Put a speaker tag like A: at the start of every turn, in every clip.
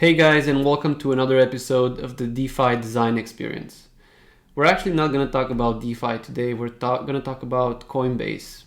A: Hey guys, and welcome to another episode of the DeFi design experience. We're actually not going to talk about DeFi today, we're going to talk about Coinbase.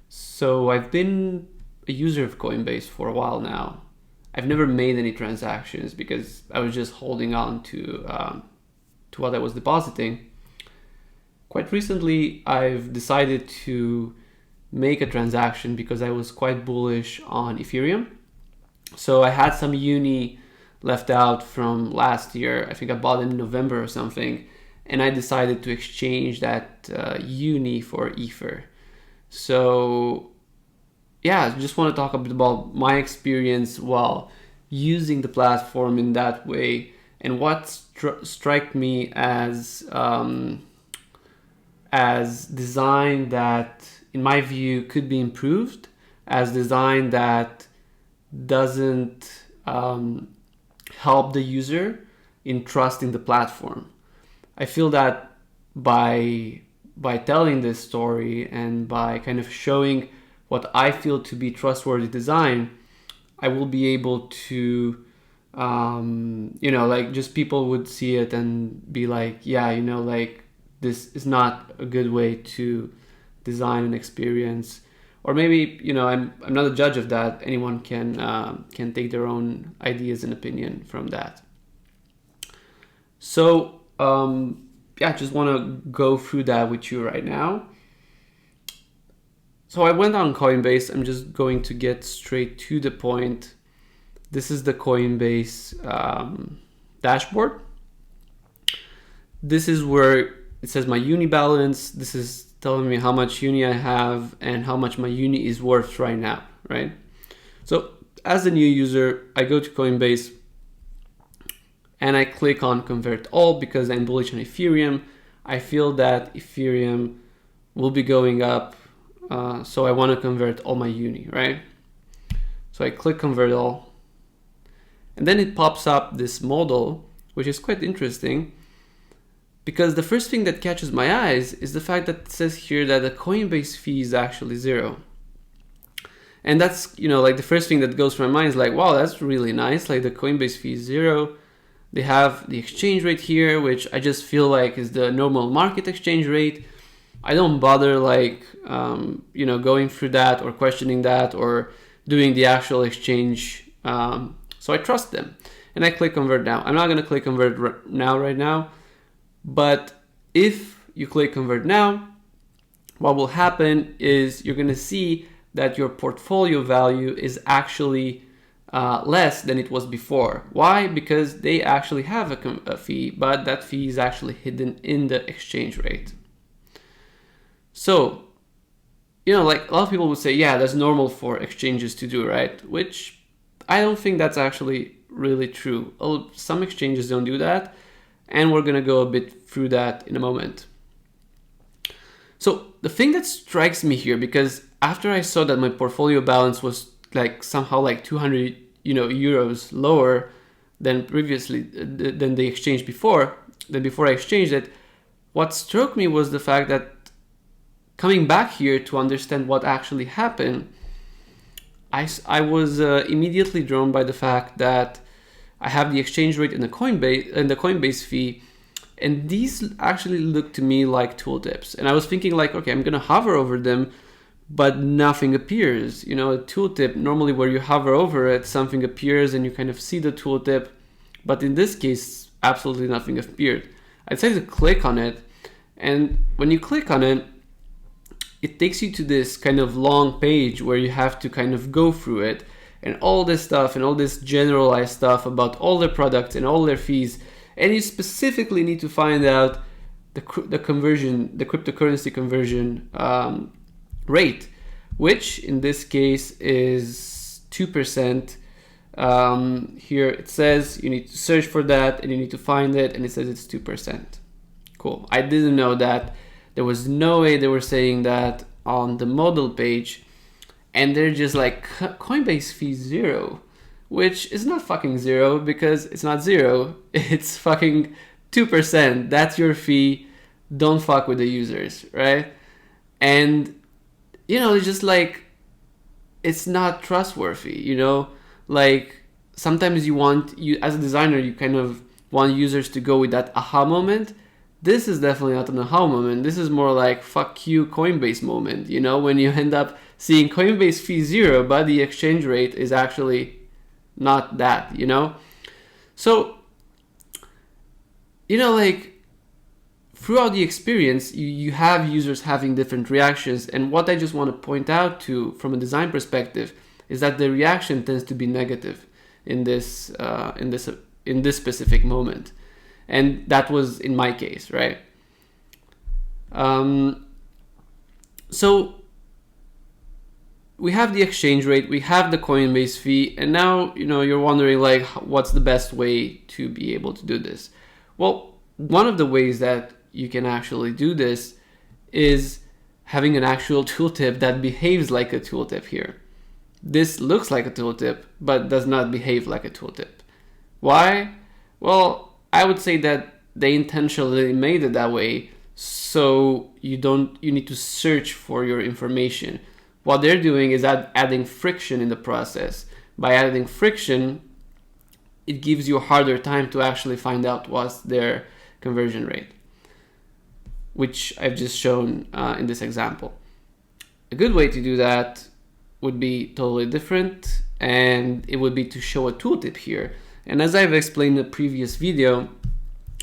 A: So I've been a user of Coinbase for a while now. I've never made any transactions because I was just holding on to what I was depositing. Quite recently, I've decided to make a transaction because I was quite bullish on Ethereum. So I had some uni left out from last year. I think I bought in November or something, and I decided to exchange that uni for Ether. So yeah, I just want to talk a bit about my experience while using the platform in that way, and what struck me as design that, in my view, could be improved, as design that doesn't help the user in trusting the platform. I feel that by telling this story and by kind of showing what I feel to be trustworthy design, I will be able to, just people would see it and be like, yeah, this is not a good way to design an experience. Or maybe, I'm not a judge of that. Anyone can take their own ideas and opinion from that. So, I just want to go through that with you right now. So I went on Coinbase. I'm just going to get straight to the point. This is the Coinbase dashboard. This is where it says my uni balance. This is telling me how much uni I have and how much my uni is worth right now, right? So as a new user, I go to Coinbase and I click on convert all because I'm bullish on Ethereum. I feel that Ethereum will be going up, so I want to convert all my uni, right? So I click convert all, and then it pops up this model, which is quite interesting. Because the first thing that catches my eyes is the fact that it says here that the Coinbase fee is actually 0. And that's, the first thing that goes through my mind is like, wow, that's really nice. Like the Coinbase fee is 0. They have the exchange rate here, which I just feel like is the normal market exchange rate. I don't bother going through that or questioning that or doing the actual exchange. So I trust them. And I click convert now. I'm not going to click convert right now. But if you click convert now, what will happen is you're going to see that your portfolio value is actually less than it was before. Why? Because they actually have a fee, but that fee is actually hidden in the exchange rate. So, a lot of people would say, yeah, that's normal for exchanges to do, right? Which I don't think that's actually really true. Some exchanges don't do that. And we're going to go a bit through that in a moment. So the thing that strikes me here, because after I saw that my portfolio balance was somehow 200 euros lower than previously, than the exchange before I exchanged it, what struck me was the fact that coming back here to understand what actually happened, I was immediately drawn by the fact that I have the exchange rate in the Coinbase fee, and these actually look to me like tooltips. And I was thinking okay, I'm gonna hover over them, but nothing appears. A tooltip, normally where you hover over it, something appears and you kind of see the tooltip, but in this case, absolutely nothing appeared. I decided to click on it, and when you click on it, it takes you to this kind of long page where you have to kind of go through it. And all this stuff and all this generalized stuff about all their products and all their fees. And you specifically need to find out the cryptocurrency conversion rate, which in this case is 2%. Here it says you need to search for that and you need to find it, and it says it's 2%. Cool. I didn't know that. There was no way they were saying that on the model page. And they're just like, Coinbase fee 0, which is not fucking 0 because it's not 0. It's fucking 2%. That's your fee. Don't fuck with the users, right? And, it's just it's not trustworthy, sometimes you as a designer, you kind of want users to go with that aha moment. This is definitely not an aha moment. This is more like fuck you Coinbase moment, you know, when you end up seeing Coinbase fee 0, but the exchange rate is actually not that, you know? So, you know, like throughout the experience, you have users having different reactions. And what I just want to point out to from a design perspective is that the reaction tends to be negative in this specific moment. And that was in my case, right? So we have the exchange rate, we have the Coinbase fee, and now, you know, you're wondering like, what's the best way to be able to do this? Well, one of the ways that you can actually do this is having an actual tooltip that behaves like a tooltip here. This looks like a tooltip, but does not behave like a tooltip. Why? Well, I would say that they intentionally made it that way, so you need to search for your information. What they're doing is adding friction in the process. By adding friction, it gives you a harder time to actually find out what's their conversion rate, which I've just shown in this example. A good way to do that would be totally different, and it would be to show a tooltip here. And as I've explained in the previous video,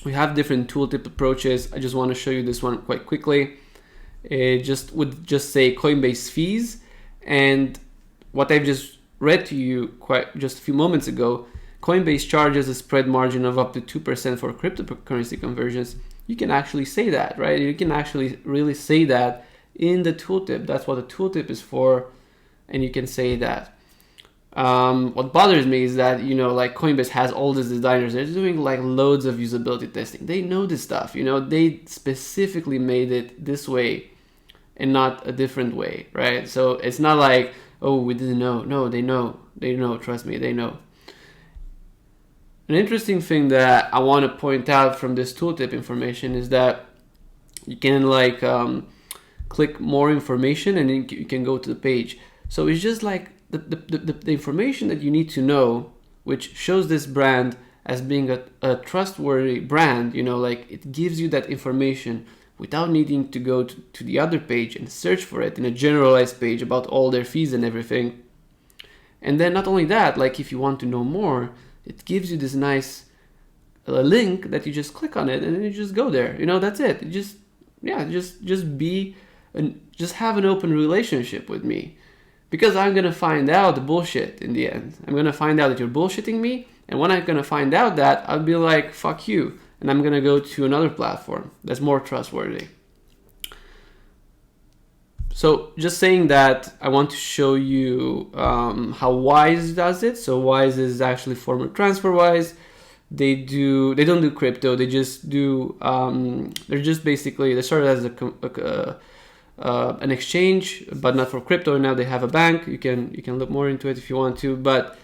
A: we have different tooltip approaches. I just want to show you this one quite quickly. It would just say Coinbase fees, and what I've just read to you just a few moments ago, Coinbase charges a spread margin of up to 2% for cryptocurrency conversions. You can actually say that, right? You can actually really say that in the tooltip. That's what the tooltip is for, and you can say that. What bothers me is that, you know, like Coinbase has all these designers, they're doing like loads of usability testing. They know this stuff, you know, they specifically made it this way and not a different way, right? So it's not like, oh, we didn't know. No, they know, trust me, they know. An interesting thing that I want to point out from this tooltip information is that you can like click more information and then you can go to the page. So it's just like the information that you need to know, which shows this brand as being a trustworthy brand, you know, like it gives you that information without needing to go to the other page and search for it in a generalized page about all their fees and everything. And then not only that, like if you want to know more, it gives you this nice link that you just click on it and then you just go there. You know, that's it. You just have an open relationship with me, because I'm gonna find out the bullshit in the end. I'm gonna find out that you're bullshitting me, and when I'm gonna find out that, I'll be like, fuck you, and I'm gonna go to another platform that's more trustworthy. So just saying that, I want to show you how Wise does it. So Wise is actually former TransferWise. They don't do crypto. They just do. They started as an exchange, but not for crypto. And now they have a bank. You can look more into it if you want to. But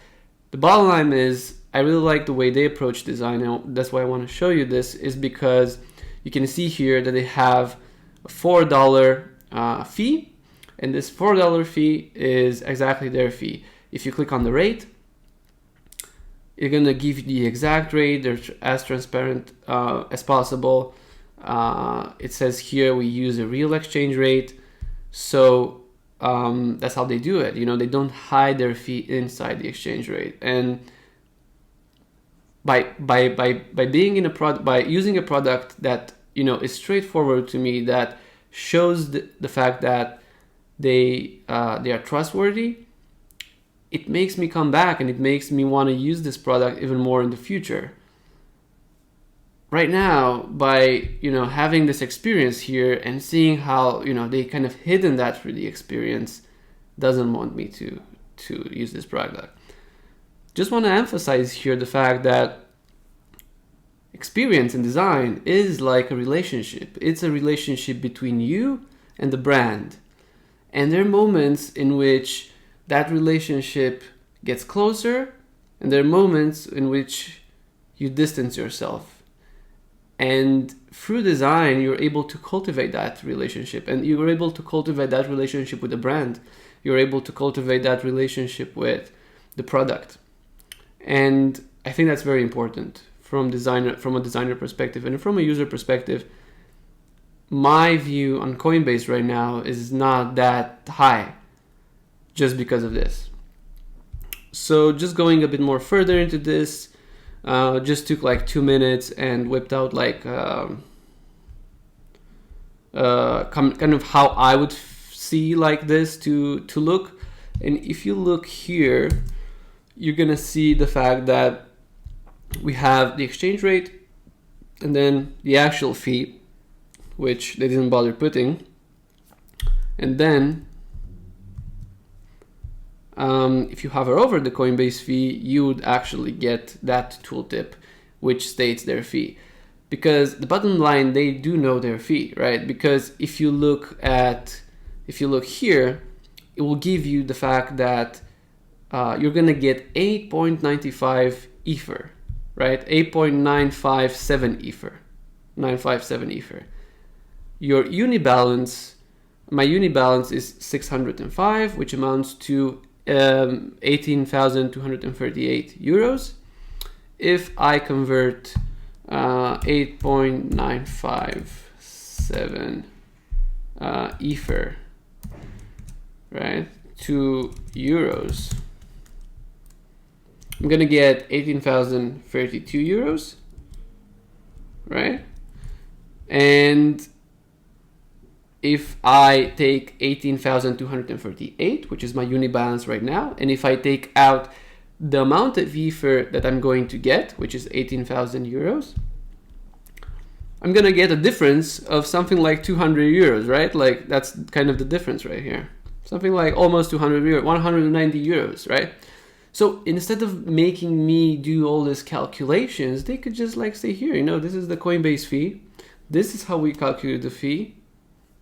A: the bottom line is, I really like the way they approach design, and that's why I want to show you this. Is because you can see here that they have a $4 fee, and this $4 fee is exactly their fee. If you click on the rate, you're gonna give you the exact rate. They're as transparent as possible. It says here we use a real exchange rate, so that's how they do it. You know, they don't hide their fee inside the exchange rate, and by being in a product, by using a product that, you know, is straightforward to me, that shows the fact that they are trustworthy, it makes me come back and it makes me want to use this product even more in the future. Right now, by, you know, having this experience here and seeing how, you know, they kind of hidden that through the experience, doesn't want me to use this product. Just want to emphasize here the fact that experience in design is like a relationship. It's a relationship between you and the brand. And there are moments in which that relationship gets closer, and there are moments in which you distance yourself. And through design, you're able to cultivate that relationship, and you're able to cultivate that relationship with the brand. You're able to cultivate that relationship with the product. And I think that's very important from a designer perspective. And from a user perspective, my view on Coinbase right now is not that high just because of this. So just going a bit more further into this, just took like 2 minutes and whipped out like kind of how I would see like this to look. And if you look here, you're gonna see the fact that we have the exchange rate and then the actual fee, which they didn't bother putting. And then if you hover over the Coinbase fee, you would actually get that tooltip which states their fee. Because the bottom line, they do know their fee, right? Because if you look here, it will give you the fact that you're gonna get 8.95 Ether, right? 8.957 Ether, 957 Ether. Your uni balance, my uni balance is 605, which amounts to 18,238 euros. If I convert 8.957 Ether, right, to euros, I'm gonna get 18,032 euros, right? And if I take 18,238, which is my uni balance right now, and if I take out the amount of Ether that I'm going to get, which is 18,000 euros, I'm gonna get a difference of something like 200 euros, right? Like that's kind of the difference right here. Something like almost 200 euros, 190 euros, right? So instead of making me do all these calculations, they could just like say here, you know, this is the Coinbase fee. This is how we calculate the fee.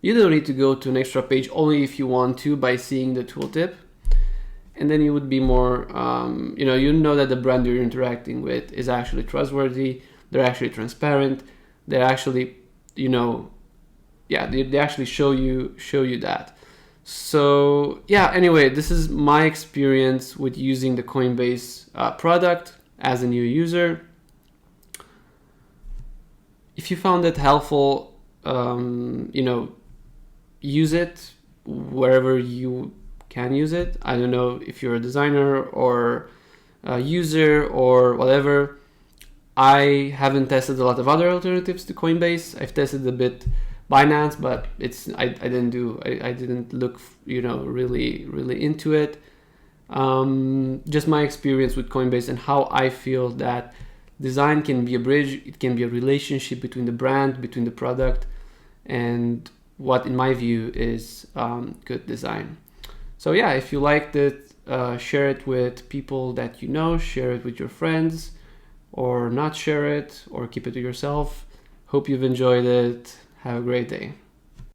A: You don't need to go to an extra page only if you want to by seeing the tooltip. And then you would be more, you know that the brand you're interacting with is actually trustworthy. They're actually transparent. They're actually, they actually show you that. So yeah, anyway, this is my experience with using the Coinbase product as a new user. If you found it helpful, use it wherever you can use it. I don't know if you're a designer or a user or whatever. I haven't tested a lot of other alternatives to Coinbase. I've tested a bit Binance, but I didn't look really into it. Just my experience with Coinbase and how I feel that design can be a bridge. It can be a relationship between the brand, between the product, and what in my view is good design. So yeah, if you liked it, share it with people that you know, share it with your friends, or not share it, or keep it to yourself. Hope you've enjoyed it. Have a great day.